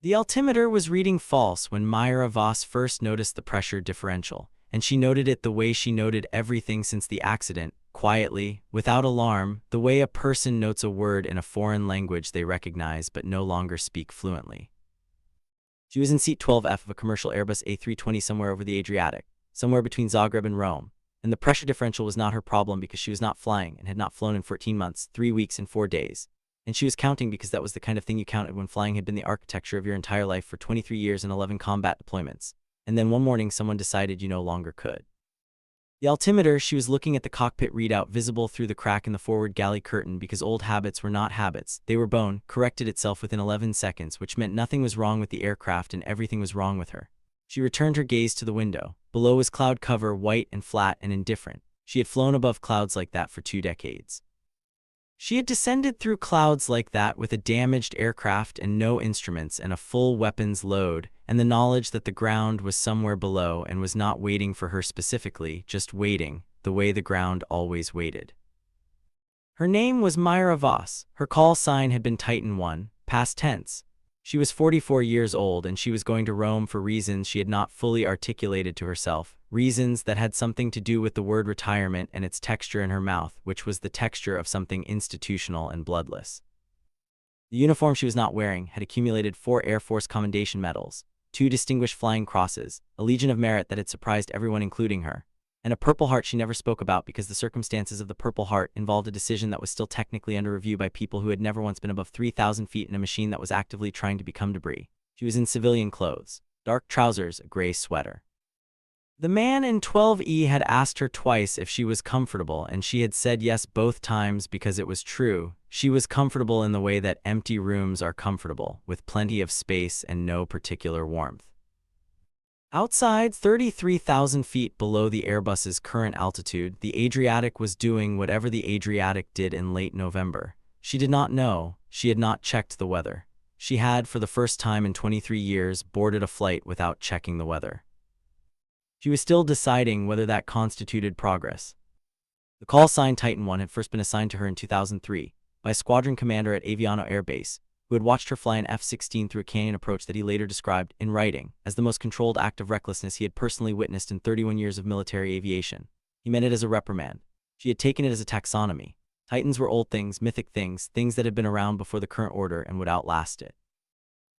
The altimeter was reading false when Myra Voss first noticed the pressure differential, and she noted it the way she noted everything since the accident, quietly, without alarm, the way a person notes a word in a foreign language they recognize but no longer speak fluently. She was in seat 12F of a commercial Airbus A320 somewhere over the Adriatic, somewhere between Zagreb and Rome, and the pressure differential was not her problem because she was not flying and had not flown in 14 months, 3 weeks, and 4 days. And she was counting because that was the kind of thing you counted when flying had been the architecture of your entire life for 23 years and 11 combat deployments. And then one morning someone decided you no longer could. The altimeter, she was looking at the cockpit readout visible through the crack in the forward galley curtain because old habits were not habits, they were bone, corrected itself within 11 seconds, which meant nothing was wrong with the aircraft and everything was wrong with her. She returned her gaze to the window. Below was cloud cover, white and flat and indifferent. She had flown above clouds like that for 2 decades. She had descended through clouds like that with a damaged aircraft and no instruments and a full weapons load, and the knowledge that the ground was somewhere below and was not waiting for her specifically, just waiting, the way the ground always waited. Her name was Myra Voss. Her call sign had been Titan 1, past tense. She was 44 years old and she was going to Rome for reasons she had not fully articulated to herself, reasons that had something to do with the word retirement and its texture in her mouth, which was the texture of something institutional and bloodless. The uniform she was not wearing had accumulated 4 Air Force Commendation Medals, 2 Distinguished Flying Crosses, a Legion of Merit that had surprised everyone including her, and a Purple Heart she never spoke about because the circumstances of the Purple Heart involved a decision that was still technically under review by people who had never once been above 3,000 feet in a machine that was actively trying to become debris. She was in civilian clothes, dark trousers, a gray sweater. The man in 12E had asked her twice if she was comfortable, and she had said yes both times because it was true. She was comfortable in the way that empty rooms are comfortable, with plenty of space and no particular warmth. Outside, 33,000 feet below the Airbus's current altitude, the Adriatic was doing whatever the Adriatic did in late November. She did not know. She had not checked the weather. She had, for the first time in 23 years, boarded a flight without checking the weather. She was still deciding whether that constituted progress. The call sign Titan 1 had first been assigned to her in 2003 by a squadron commander at Aviano Air Base, who had watched her fly an F-16 through a canyon approach that he later described, in writing, as the most controlled act of recklessness he had personally witnessed in 31 years of military aviation. He meant it as a reprimand. She had taken it as a taxonomy. Titans were old things, mythic things, things that had been around before the current order and would outlast it.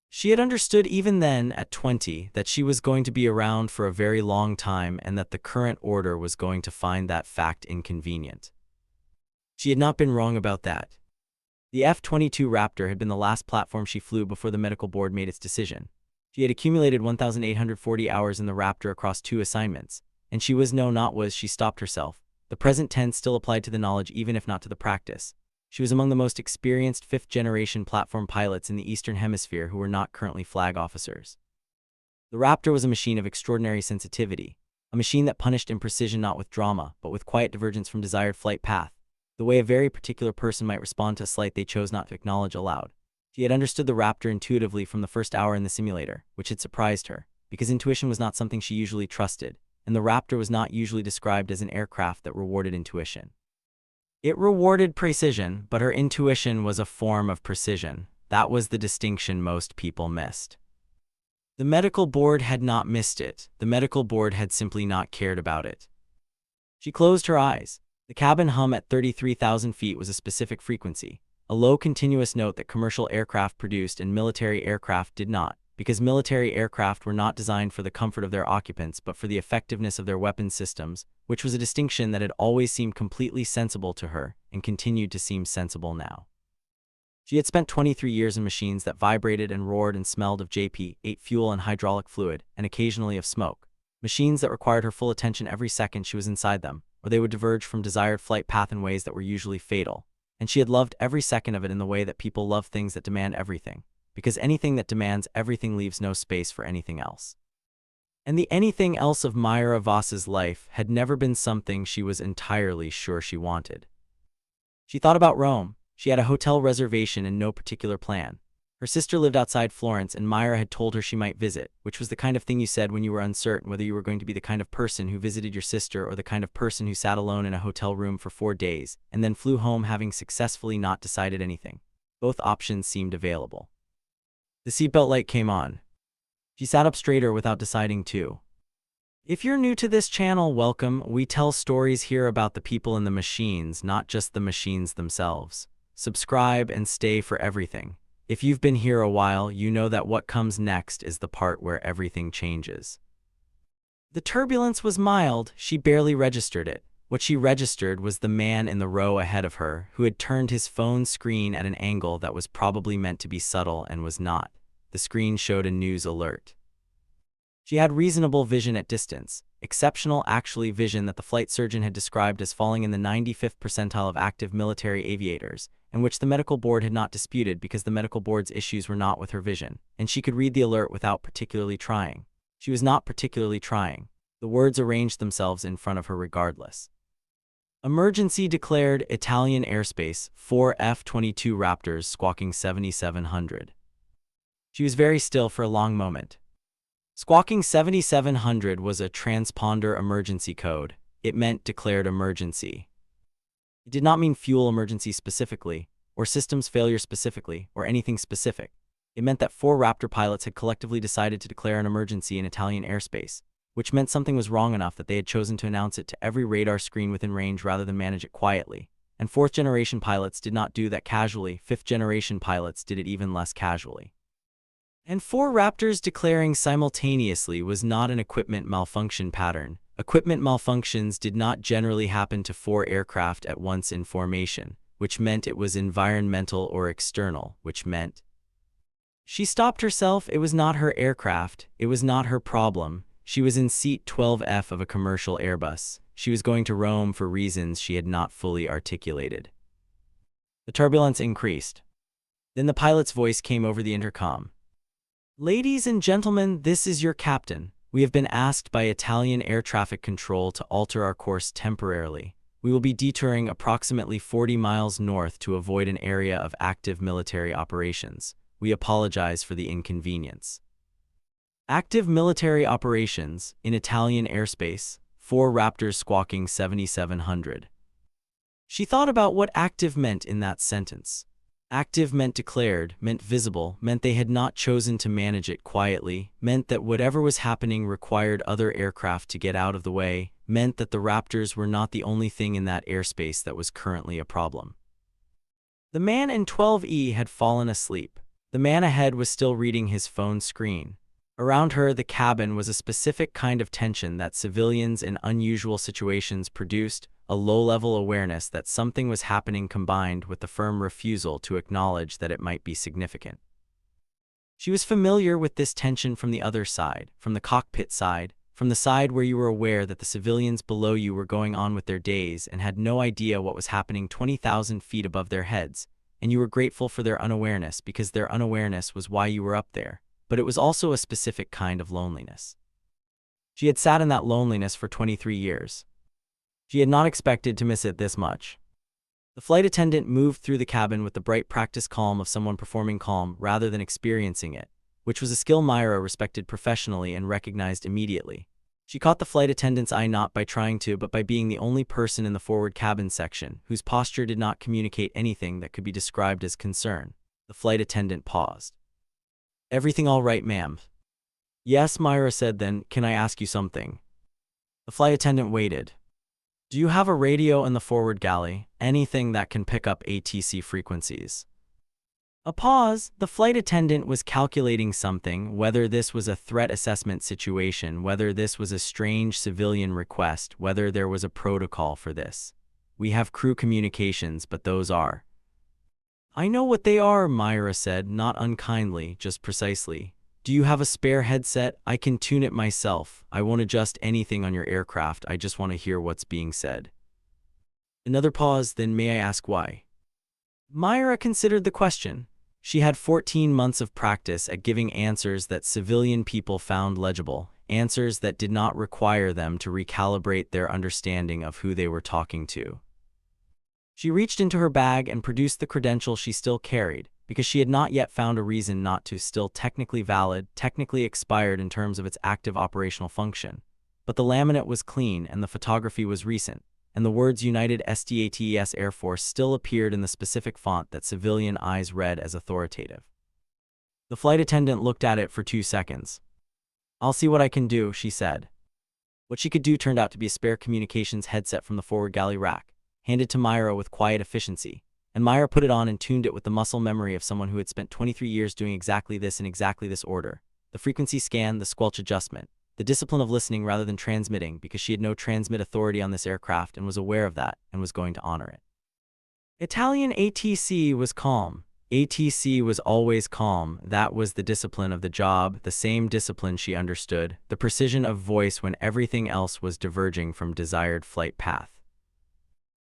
She had understood even then, at 20, that she was going to be around for a very long time and that the current order was going to find that fact inconvenient. She had not been wrong about that. The F-22 Raptor had been the last platform she flew before the medical board made its decision. She had accumulated 1,840 hours in the Raptor across 2 assignments, and she was she stopped herself. The present tense still applied to the knowledge even if not to the practice. She was among the most experienced 5th-generation platform pilots in the Eastern Hemisphere who were not currently flag officers. The Raptor was a machine of extraordinary sensitivity, a machine that punished imprecision not with drama, but with quiet divergence from desired flight path, the way a very particular person might respond to a slight they chose not to acknowledge aloud. She had understood the Raptor intuitively from the first hour in the simulator, which had surprised her, because intuition was not something she usually trusted, and the Raptor was not usually described as an aircraft that rewarded intuition. It rewarded precision, but her intuition was a form of precision. That was the distinction most people missed. The medical board had not missed it. The medical board had simply not cared about it. She closed her eyes. The cabin hum at 33,000 feet was a specific frequency, a low continuous note that commercial aircraft produced and military aircraft did not, because military aircraft were not designed for the comfort of their occupants but for the effectiveness of their weapons systems, which was a distinction that had always seemed completely sensible to her and continued to seem sensible now. She had spent 23 years in machines that vibrated and roared and smelled of JP-8 fuel and hydraulic fluid, and occasionally of smoke. Machines that required her full attention every second she was inside them, or they would diverge from desired flight path in ways that were usually fatal. And she had loved every second of it in the way that people love things that demand everything, because anything that demands everything leaves no space for anything else. And the anything else of Myra Voss's life had never been something she was entirely sure she wanted. She thought about Rome. She had a hotel reservation and no particular plan. Her sister lived outside Florence and Myra had told her she might visit, which was the kind of thing you said when you were uncertain whether you were going to be the kind of person who visited your sister or the kind of person who sat alone in a hotel room for 4 days and then flew home having successfully not decided anything. Both options seemed available. The seatbelt light came on. She sat up straighter without deciding to. If you're new to this channel, welcome. We tell stories here about the people and the machines, not just the machines themselves. Subscribe and stay for everything. If you've been here a while, you know that what comes next is the part where everything changes. The turbulence was mild, she barely registered it. What she registered was the man in the row ahead of her, who had turned his phone screen at an angle that was probably meant to be subtle and was not. The screen showed a news alert. She had reasonable vision at distance, exceptional actually vision that the flight surgeon had described as falling in the 95th percentile of active military aviators, and which the medical board had not disputed because the medical board's issues were not with her vision, and she could read the alert without particularly trying. She was not particularly trying. The words arranged themselves in front of her regardless. Emergency declared, Italian airspace, 4 F-22 Raptors squawking 7700. She was very still for a long moment. Squawking 7700 was a transponder emergency code. It meant declared emergency. It did not mean fuel emergency specifically, or systems failure specifically, or anything specific. It meant that 4 Raptor pilots had collectively decided to declare an emergency in Italian airspace, which meant something was wrong enough that they had chosen to announce it to every radar screen within range rather than manage it quietly. And 4th-generation pilots did not do that casually, 5th-generation pilots did it even less casually. And 4 Raptors declaring simultaneously was not an equipment malfunction pattern. Equipment malfunctions did not generally happen to 4 aircraft at once in formation, which meant it was environmental or external, which meant. She stopped herself. It was not her aircraft. It was not her problem. She was in seat 12F of a commercial Airbus. She was going to Rome for reasons she had not fully articulated. The turbulence increased. Then the pilot's voice came over the intercom. Ladies and gentlemen, this is your captain. We have been asked by Italian air traffic control to alter our course temporarily. We will be detouring approximately 40 miles north to avoid an area of active military operations. We apologize for the inconvenience. Active military operations in Italian airspace, 4 Raptors squawking 7700. She thought about what active meant in that sentence. Active meant declared, meant visible, meant they had not chosen to manage it quietly, meant that whatever was happening required other aircraft to get out of the way, meant that the Raptors were not the only thing in that airspace that was currently a problem. The man in 12E had fallen asleep. The man ahead was still reading his phone screen. Around her, the cabin was a specific kind of tension that civilians in unusual situations produced, a low-level awareness that something was happening combined with the firm refusal to acknowledge that it might be significant. She was familiar with this tension from the other side, from the cockpit side, from the side where you were aware that the civilians below you were going on with their days and had no idea what was happening 20,000 feet above their heads, and you were grateful for their unawareness because their unawareness was why you were up there, but it was also a specific kind of loneliness. She had sat in that loneliness for 23 years. She had not expected to miss it this much. The flight attendant moved through the cabin with the bright practice calm of someone performing calm rather than experiencing it, which was a skill Myra respected professionally and recognized immediately. She caught the flight attendant's eye not by trying to, but by being the only person in the forward cabin section whose posture did not communicate anything that could be described as concern. The flight attendant paused. Everything all right, ma'am? Yes, Myra said. Then, can I ask you something? The flight attendant waited. Do you have a radio in the forward galley? Anything that can pick up ATC frequencies? A pause. The flight attendant was calculating something, whether this was a threat assessment situation, whether this was a strange civilian request, whether there was a protocol for this. We have crew communications, but those are. I know what they are, Myra said, not unkindly, just precisely. Do you have a spare headset? I can tune it myself. I won't adjust anything on your aircraft. I just want to hear what's being said. Another pause. Then may I ask why? Myra considered the question. She had 14 months of practice at giving answers that civilian people found legible, answers that did not require them to recalibrate their understanding of who they were talking to. She reached into her bag and produced the credential she still carried, because she had not yet found a reason not to, still technically valid, technically expired in terms of its active operational function. But the laminate was clean and the photography was recent, and the words United States Air Force still appeared in the specific font that civilian eyes read as authoritative. The flight attendant looked at it for 2 seconds. "I'll see what I can do," she said. What she could do turned out to be a spare communications headset from the forward galley rack, handed to Myra with quiet efficiency, and Myra put it on and tuned it with the muscle memory of someone who had spent 23 years doing exactly this in exactly this order: the frequency scan, the squelch adjustment, the discipline of listening rather than transmitting, because she had no transmit authority on this aircraft and was aware of that and was going to honor it. Italian ATC was calm. ATC was always calm. That was the discipline of the job, the same discipline she understood, the precision of voice when everything else was diverging from desired flight path.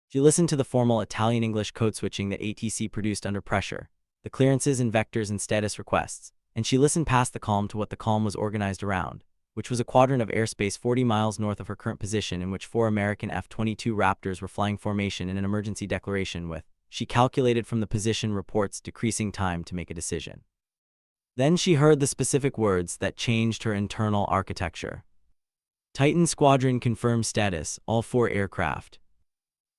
She listened to the formal Italian-English code switching that ATC produced under pressure, the clearances and vectors and status requests, and she listened past the calm to what the calm was organized around, which was a quadrant of airspace 40 miles north of her current position in which 4 American F-22 Raptors were flying formation in an emergency declaration with, she calculated from the position reports, decreasing time to make a decision. Then she heard the specific words that changed her internal architecture. Titan Squadron confirmed status, all 4 aircraft.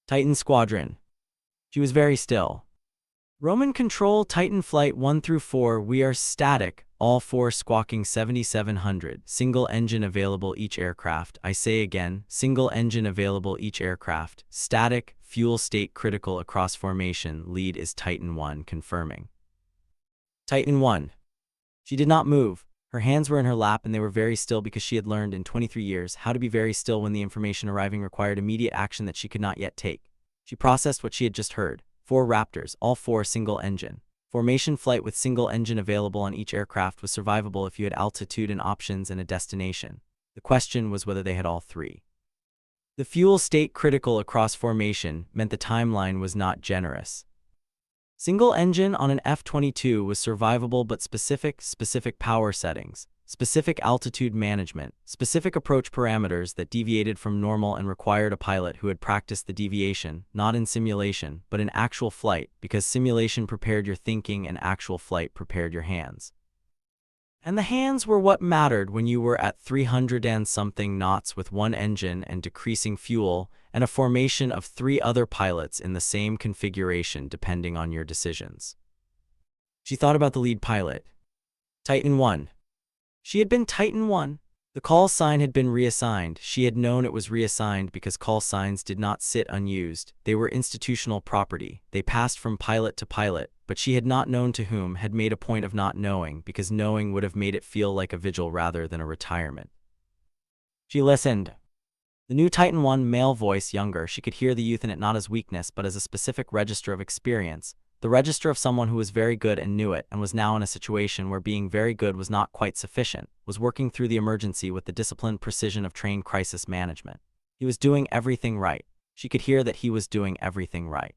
Titan Squadron. She was very still. Roman Control Titan Flight 1 through 4, we are static, all 4 squawking 7700, single engine available each aircraft. I say again, single engine available each aircraft, static, fuel state critical across formation, lead is Titan 1 confirming. Titan 1. She did not move. Her hands were in her lap and they were very still because she had learned in 23 years how to be very still when the information arriving required immediate action that she could not yet take. She processed what she had just heard. 4 Raptors, all 4 single engine. Formation flight with single engine available on each aircraft was survivable if you had altitude and options and a destination. The question was whether they had all 3. The fuel state critical across formation meant the timeline was not generous. Single engine on an F-22 was survivable but specific power settings, specific altitude management, specific approach parameters that deviated from normal and required a pilot who had practiced the deviation, not in simulation, but in actual flight, because simulation prepared your thinking and actual flight prepared your hands. And the hands were what mattered when you were at 300 and something knots with 1 engine and decreasing fuel, and a formation of 3 other pilots in the same configuration depending on your decisions. She thought about the lead pilot. Titan 1. She had been Titan 1. The call sign had been reassigned. She had known it was reassigned because call signs did not sit unused. They were institutional property. They passed from pilot to pilot, but she had not known to whom, had made a point of not knowing, because knowing would have made it feel like a vigil rather than a retirement. She listened. The new Titan 1 male voice, younger, she could hear the youth in it not as weakness but as a specific register of experience, the register of someone who was very good and knew it and was now in a situation where being very good was not quite sufficient, was working through the emergency with the disciplined precision of trained crisis management. He was doing everything right. She could hear that he was doing everything right.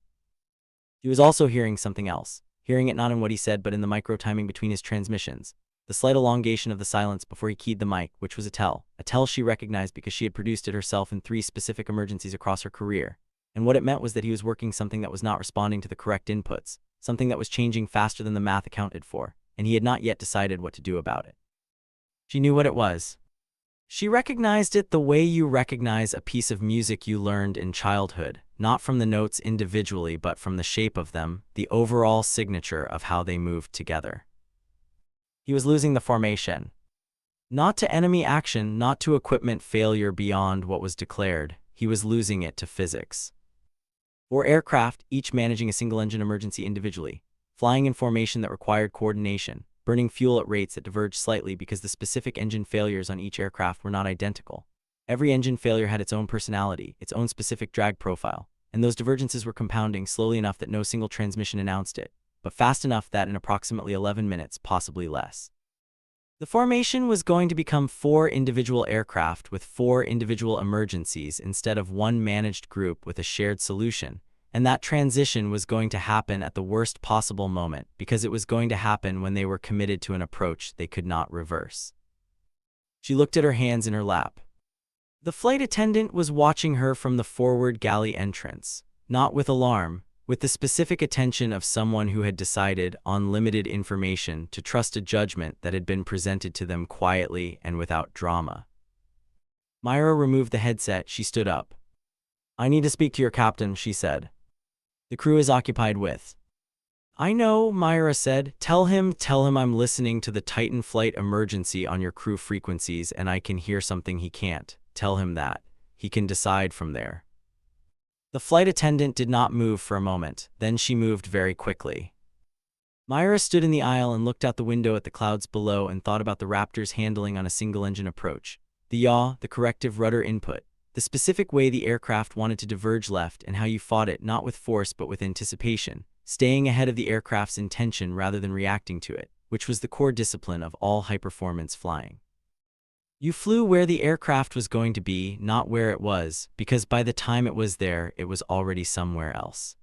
He was also hearing something else, hearing it not in what he said but in the micro-timing between his transmissions, the slight elongation of the silence before he keyed the mic, which was a tell she recognized because she had produced it herself in 3 specific emergencies across her career. And what it meant was that he was working something that was not responding to the correct inputs, something that was changing faster than the math accounted for, and he had not yet decided what to do about it. She knew what it was. She recognized it the way you recognize a piece of music you learned in childhood, not from the notes individually but from the shape of them, the overall signature of how they moved together. He was losing the formation. Not to enemy action, not to equipment failure beyond what was declared. He was losing it to physics. 4 aircraft, each managing a single-engine emergency individually, flying in formation that required coordination, burning fuel at rates that diverged slightly because the specific engine failures on each aircraft were not identical. Every engine failure had its own personality, its own specific drag profile, and those divergences were compounding slowly enough that no single transmission announced it, but fast enough that in approximately 11 minutes, possibly less, the formation was going to become 4 individual aircraft with 4 individual emergencies instead of 1 managed group with a shared solution, and that transition was going to happen at the worst possible moment because it was going to happen when they were committed to an approach they could not reverse. She looked at her hands in her lap. The flight attendant was watching her from the forward galley entrance, not with alarm, with the specific attention of someone who had decided, on limited information, to trust a judgment that had been presented to them quietly and without drama. Myra removed the headset. She stood up. "I need to speak to your captain," she said. "The crew is occupied with I know, Myra said. Tell him I'm listening to the Titan flight emergency on your crew frequencies and I can hear something he can't. Tell him that. He can decide from there. The flight attendant did not move for a moment, then she moved very quickly. Myra stood in the aisle and looked out the window at the clouds below and thought about the Raptor's handling on a single-engine approach. The yaw, the corrective rudder input, the specific way the aircraft wanted to diverge left and how you fought it not with force but with anticipation, staying ahead of the aircraft's intention rather than reacting to it, which was the core discipline of all high-performance flying. You flew where the aircraft was going to be, not where it was, because by the time it was there, it was already somewhere else.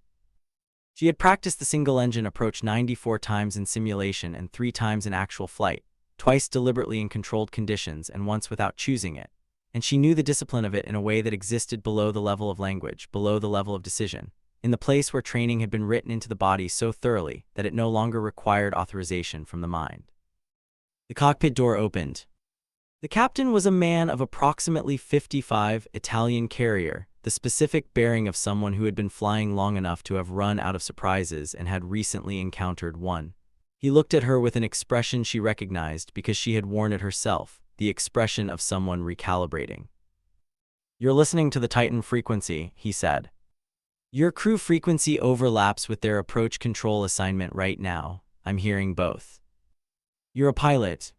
She had practiced the single-engine approach 94 times in simulation and 3 times in actual flight, twice deliberately in controlled conditions and once without choosing it, and she knew the discipline of it in a way that existed below the level of language, below the level of decision, in the place where training had been written into the body so thoroughly that it no longer required authorization from the mind. The cockpit door opened. The captain was a man of approximately 55, Italian carrier, the specific bearing of someone who had been flying long enough to have run out of surprises and had recently encountered one. He looked at her with an expression she recognized because she had worn it herself, the expression of someone recalibrating. "You're listening to the Titan frequency," he said. "Your crew frequency overlaps with their approach control assignment right now. I'm hearing both." "You're a pilot."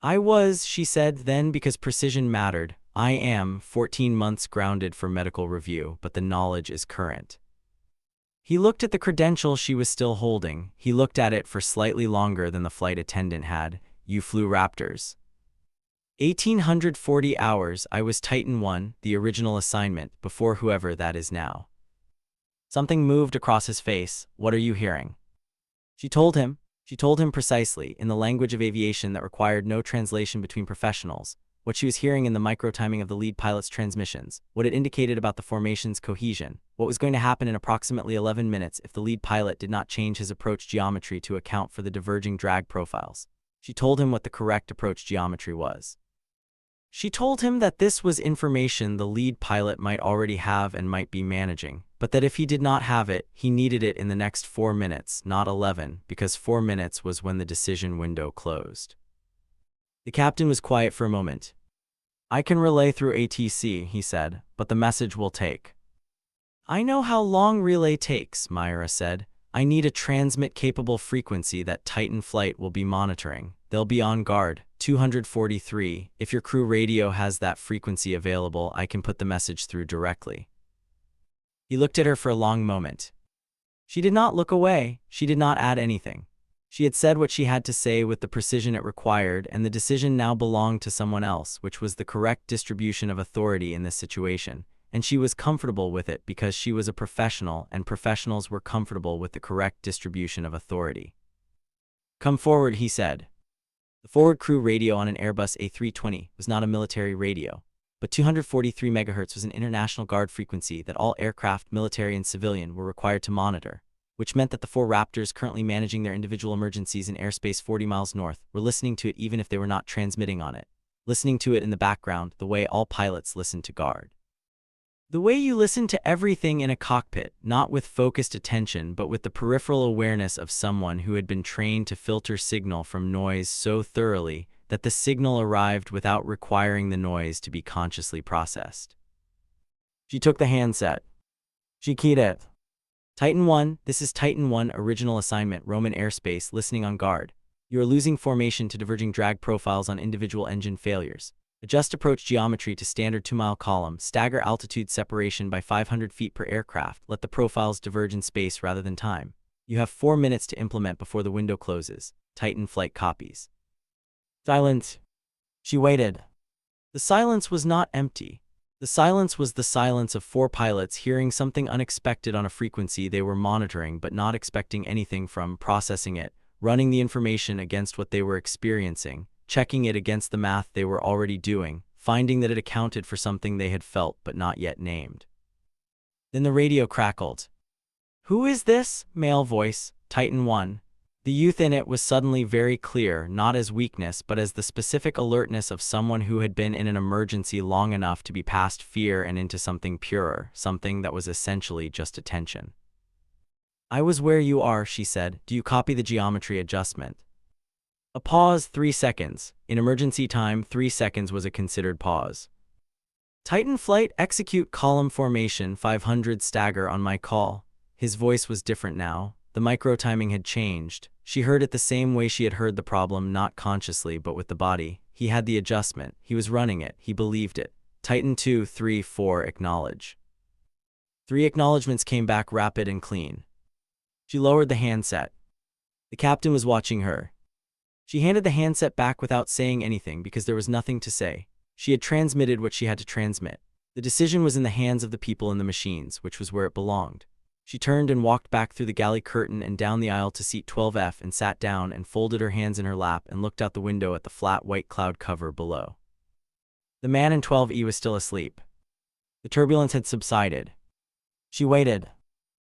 "I was," she said then, because precision mattered. "I am 14 months grounded for medical review, but the knowledge is current." He looked at the credential she was still holding. He looked at it for slightly longer than the flight attendant had. "You flew Raptors." 1,840 hours. I was Titan 1, the original assignment, before whoever that is now. Something moved across his face. "What are you hearing?" She told him precisely, in the language of aviation that required no translation between professionals, what she was hearing in the micro-timing of the lead pilot's transmissions, what it indicated about the formation's cohesion, what was going to happen in approximately 11 minutes if the lead pilot did not change his approach geometry to account for the diverging drag profiles. She told him what the correct approach geometry was. She told him that this was information the lead pilot might already have and might be managing, but that if he did not have it, he needed it in the next 4 minutes, not 11, because 4 minutes was when the decision window closed. The captain was quiet for a moment. "I can relay through ATC," he said, "but the message will take." "I know how long relay takes," Myra said. "I need a transmit-capable frequency that Titan flight will be monitoring. They'll be on guard. 243. If your crew radio has that frequency available, I can put the message through directly." He looked at her for a long moment. She did not look away. She did not add anything. She had said what she had to say with the precision it required, and the decision now belonged to someone else, which was the correct distribution of authority in this situation, and she was comfortable with it because she was a professional, and professionals were comfortable with the correct distribution of authority. "Come forward," he said. The forward crew radio on an Airbus A320 was not a military radio, but 243 MHz was an international guard frequency that all aircraft, military and civilian, were required to monitor, which meant that the 4 Raptors currently managing their individual emergencies in airspace 40 miles north were listening to it even if they were not transmitting on it, listening to it in the background the way all pilots listen to guard. The way you listen to everything in a cockpit, not with focused attention but with the peripheral awareness of someone who had been trained to filter signal from noise so thoroughly that the signal arrived without requiring the noise to be consciously processed. She took the handset. She keyed it. "Titan 1, this is Titan 1, original assignment, Roman airspace, listening on guard. You are losing formation to diverging drag profiles on individual engine failures. Adjust approach geometry to standard 2-mile column, stagger altitude separation by 500 feet per aircraft, let the profiles diverge in space rather than time. You have 4 minutes to implement before the window closes. Titan flight copies." Silence. She waited. The silence was not empty. The silence was the silence of 4 pilots hearing something unexpected on a frequency they were monitoring but not expecting anything from, processing it, running the information against what they were experiencing, checking it against the math they were already doing, finding that it accounted for something they had felt but not yet named. Then the radio crackled. "Who is this?" Male voice. "Titan 1. The youth in it was suddenly very clear, not as weakness but as the specific alertness of someone who had been in an emergency long enough to be past fear and into something purer, something that was essentially just attention. I was where you are, she said. Do you copy the geometry adjustment? A pause, 3 seconds. In emergency time, 3 seconds was a considered pause. Titan flight, execute column formation 500 stagger on my call. His voice was different now. The micro-timing had changed. She heard it the same way she had heard the problem, not consciously, but with the body. He had the adjustment. He was running it. He believed it. Titan 2, 3, 4, acknowledge. 3 acknowledgements came back rapid and clean. She lowered the handset. The captain was watching her. She handed the handset back without saying anything because there was nothing to say. She had transmitted what she had to transmit. The decision was in the hands of the people and the machines, which was where it belonged. She turned and walked back through the galley curtain and down the aisle to seat 12F and sat down and folded her hands in her lap and looked out the window at the flat white cloud cover below. The man in 12E was still asleep. The turbulence had subsided. She waited.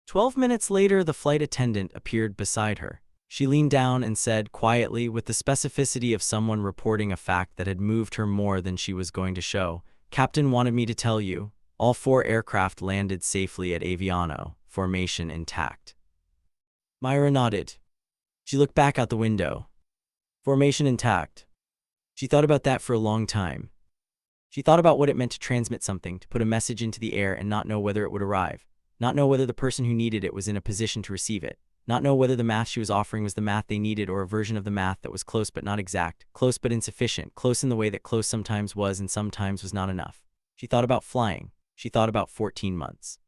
12 minutes later, the flight attendant appeared beside her. She leaned down and said quietly, with the specificity of someone reporting a fact that had moved her more than she was going to show, "Captain wanted me to tell you, all 4 aircraft landed safely at Aviano, formation intact." Myra nodded. She looked back out the window. Formation intact. She thought about that for a long time. She thought about what it meant to transmit something, to put a message into the air and not know whether it would arrive, not know whether the person who needed it was in a position to receive it, not know whether the math she was offering was the math they needed or a version of the math that was close but not exact, close but insufficient, close in the way that close sometimes was and sometimes was not enough. She thought about flying. She thought about 14 months.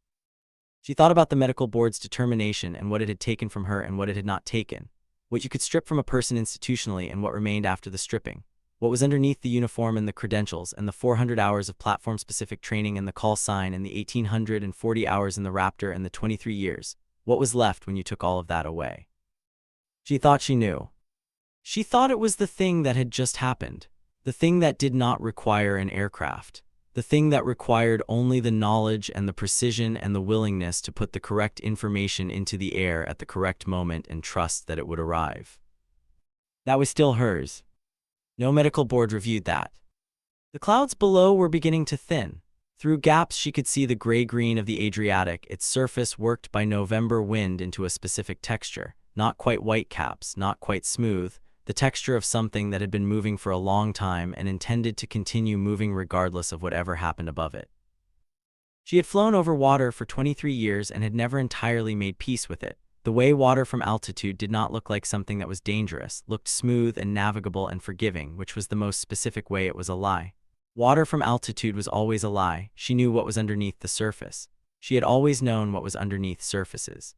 She thought about the medical board's determination and what it had taken from her and what it had not taken, what you could strip from a person institutionally and what remained after the stripping, what was underneath the uniform and the credentials and the 400 hours of platform-specific training and the call sign and the 1,840 hours in the Raptor and the 23 years. What was left when you took all of that away? She thought she knew. She thought it was the thing that had just happened, the thing that did not require an aircraft, the thing that required only the knowledge and the precision and the willingness to put the correct information into the air at the correct moment and trust that it would arrive. That was still hers. No medical board reviewed that. The clouds below were beginning to thin. Through gaps she could see the gray-green of the Adriatic, its surface worked by November wind into a specific texture, not quite white caps, not quite smooth, the texture of something that had been moving for a long time and intended to continue moving regardless of whatever happened above it. She had flown over water for 23 years and had never entirely made peace with it. The way water from altitude did not look like something that was dangerous, looked smooth and navigable and forgiving, which was the most specific way it was a lie. Water from altitude was always a lie. She knew what was underneath the surface. She had always known what was underneath surfaces.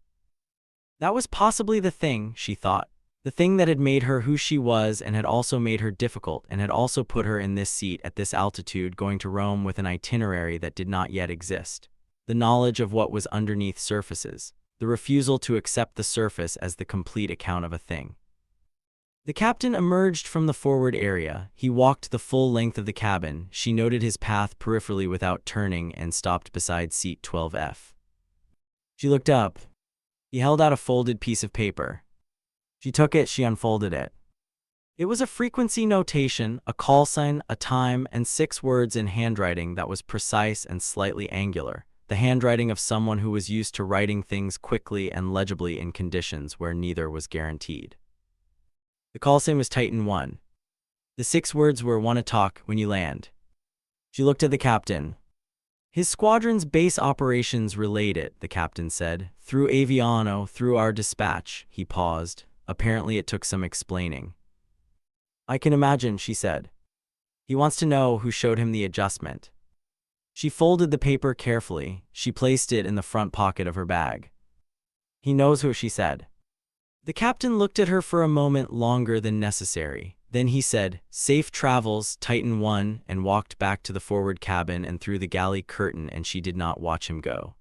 That was possibly the thing, she thought. The thing that had made her who she was and had also made her difficult and had also put her in this seat at this altitude going to Rome with an itinerary that did not yet exist. The knowledge of what was underneath surfaces. The refusal to accept the surface as the complete account of a thing. The captain emerged from the forward area. He walked the full length of the cabin. She noted his path peripherally without turning and stopped beside seat 12F. She looked up. He held out a folded piece of paper. She took it, she unfolded it. It was a frequency notation, a call sign, a time, and 6 words in handwriting that was precise and slightly angular, the handwriting of someone who was used to writing things quickly and legibly in conditions where neither was guaranteed. The call sign was Titan 1. The 6 words were "wanna talk when you land." She looked at the captain. "His squadron's base operations relayed it," the captain said. "Through Aviano, through our dispatch." He paused. Apparently it took some explaining. "I can imagine," she said. "He wants to know who showed him the adjustment." She folded the paper carefully. She placed it in the front pocket of her bag. "He knows who," she said. The captain looked at her for a moment longer than necessary. Then he said, "Safe travels, Titan 1, and walked back to the forward cabin and through the galley curtain, and she did not watch him go.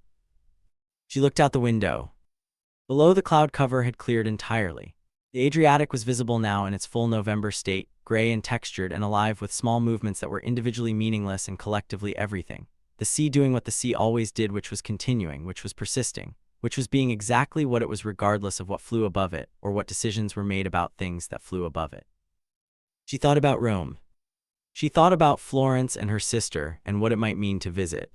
She looked out the window. Below, the cloud cover had cleared entirely. The Adriatic was visible now in its full November state, gray and textured and alive with small movements that were individually meaningless and collectively everything. The sea doing what the sea always did, which was continuing, which was persisting, which was being exactly what it was regardless of what flew above it or what decisions were made about things that flew above it. She thought about Rome. She thought about Florence and her sister and what it might mean to visit.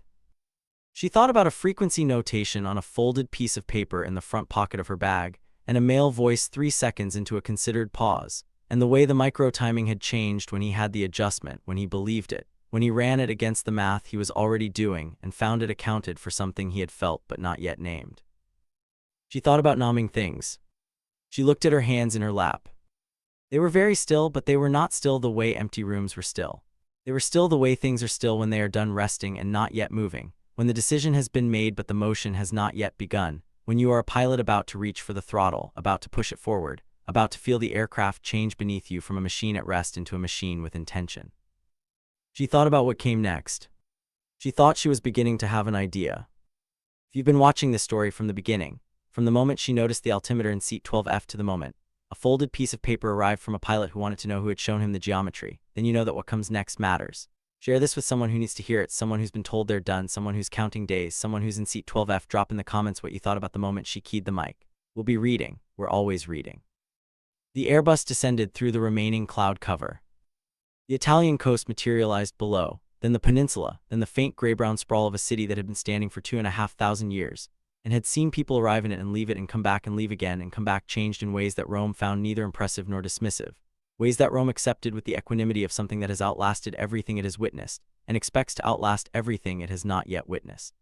She thought about a frequency notation on a folded piece of paper in the front pocket of her bag, and a male voice 3 seconds into a considered pause, and the way the micro-timing had changed when he had the adjustment, when he believed it, when he ran it against the math he was already doing and found it accounted for something he had felt but not yet named. She thought about numbing things. She looked at her hands in her lap. They were very still, but they were not still the way empty rooms were still. They were still the way things are still when they are done resting and not yet moving, when the decision has been made but the motion has not yet begun, when you are a pilot about to reach for the throttle, about to push it forward, about to feel the aircraft change beneath you from a machine at rest into a machine with intention. She thought about what came next. She thought she was beginning to have an idea. If you've been watching this story from the beginning, from the moment she noticed the altimeter in seat 12F to the moment a folded piece of paper arrived from a pilot who wanted to know who had shown him the geometry, then you know that what comes next matters. Share this with someone who needs to hear it, someone who's been told they're done, someone who's counting days, someone who's in seat 12F. Drop in the comments what you thought about the moment she keyed the mic. We'll be reading. We're always reading. The Airbus descended through the remaining cloud cover. The Italian coast materialized below, then the peninsula, then the faint gray-brown sprawl of a city that had been standing for 2,500 years, and had seen people arrive in it and leave it and come back and leave again and come back, changed in ways that Rome found neither impressive nor dismissive, ways that Rome accepted with the equanimity of something that has outlasted everything it has witnessed, and expects to outlast everything it has not yet witnessed.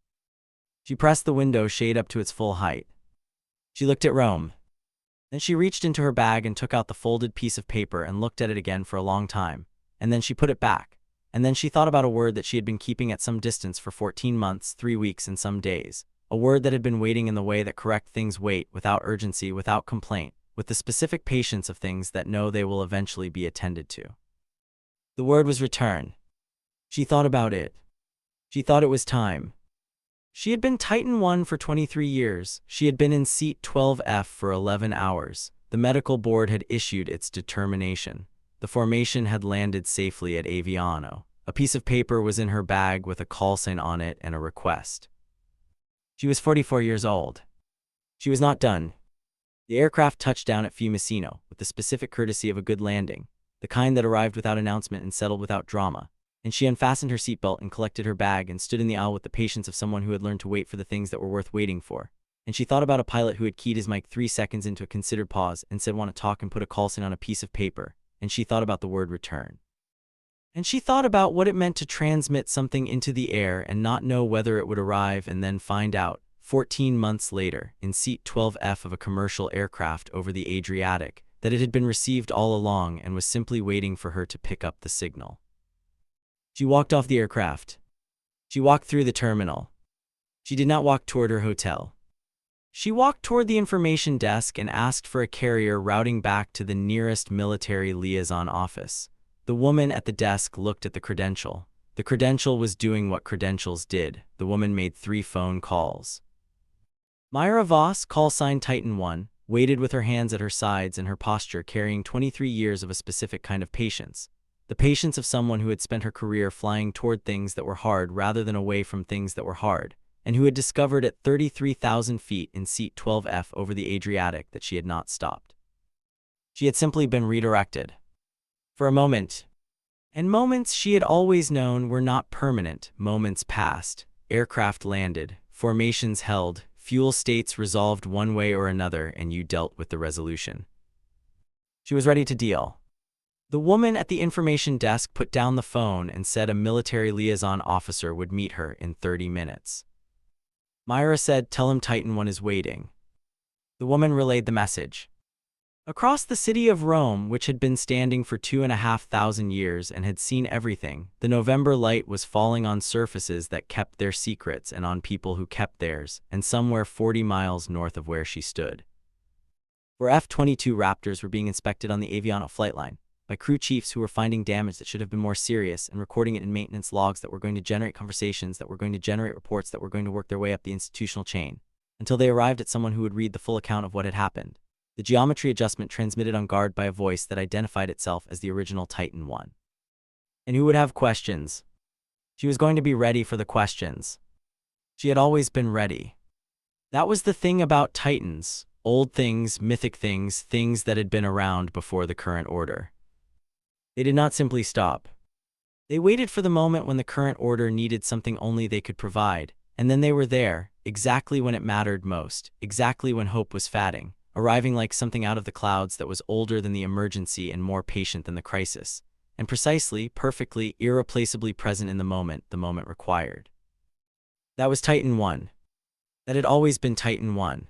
She pressed the window shade up to its full height. She looked at Rome. Then she reached into her bag and took out the folded piece of paper and looked at it again for a long time, and then she put it back, and then she thought about a word that she had been keeping at some distance for 14 months, 3 weeks, and some days. A word that had been waiting in the way that correct things wait, without urgency, without complaint, with the specific patience of things that know they will eventually be attended to. The word was return. She thought about it. She thought it was time. She had been Titan 1 for 23 years. She had been in seat 12F for 11 hours. The medical board had issued its determination. The formation had landed safely at Aviano. A piece of paper was in her bag with a call sign on it and a request. She was 44 years old. She was not done. The aircraft touched down at Fiumicino with the specific courtesy of a good landing, the kind that arrived without announcement and settled without drama, and she unfastened her seatbelt and collected her bag and stood in the aisle with the patience of someone who had learned to wait for the things that were worth waiting for. And she thought about a pilot who had keyed his mic 3 seconds into a considered pause and said want to talk and put a call sign on a piece of paper, and she thought about the word return. And she thought about what it meant to transmit something into the air and not know whether it would arrive and then find out, 14 months later, in seat 12F of a commercial aircraft over the Adriatic, that it had been received all along and was simply waiting for her to pick up the signal. She walked off the aircraft. She walked through the terminal. She did not walk toward her hotel. She walked toward the information desk and asked for a carrier routing back to the nearest military liaison office. The woman at the desk looked at the credential. The credential was doing what credentials did. The woman made 3 phone calls. Myra Voss, call sign Titan 1, waited with her hands at her sides and her posture carrying 23 years of a specific kind of patience. The patience of someone who had spent her career flying toward things that were hard rather than away from things that were hard, and who had discovered at 33,000 feet in seat 12F over the Adriatic that she had not stopped. She had simply been redirected. For a moment. And moments she had always known were not permanent. Moments passed. Aircraft landed. Formations held. Fuel states resolved one way or another, and you dealt with the resolution. She was ready to deal. The woman at the information desk put down the phone and said a military liaison officer would meet her in 30 minutes. Myra said, "Tell him Titan 1 is waiting." The woman relayed the message. Across the city of Rome, which had been standing for 2,500 years and had seen everything, the November light was falling on surfaces that kept their secrets and on people who kept theirs, and somewhere 40 miles north of where she stood, where F-22 Raptors were being inspected on the Aviano flight line by crew chiefs who were finding damage that should have been more serious and recording it in maintenance logs that were going to generate conversations, that were going to generate reports, that were going to work their way up the institutional chain, until they arrived at someone who would read the full account of what had happened. The geometry adjustment transmitted on guard by a voice that identified itself as the original Titan 1. And who would have questions? She was going to be ready for the questions. She had always been ready. That was the thing about Titans, old things, mythic things, things that had been around before the current order. They did not simply stop. They waited for the moment when the current order needed something only they could provide, And then they were there, exactly when it mattered most, exactly when hope was fading, arriving like something out of the clouds that was older than the emergency and more patient than the crisis, and precisely, perfectly, irreplaceably present in the moment required. That was Titan 1. That had always been Titan 1.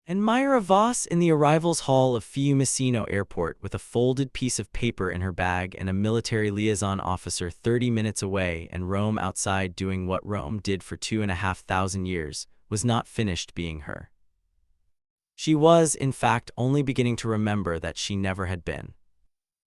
And Myra Voss in the arrivals hall of Fiumicino Airport with a folded piece of paper in her bag and a military liaison officer 30 minutes away and Rome outside doing what Rome did for 2,500 years, was not finished being her. She was, in fact, only beginning to remember that she never had been.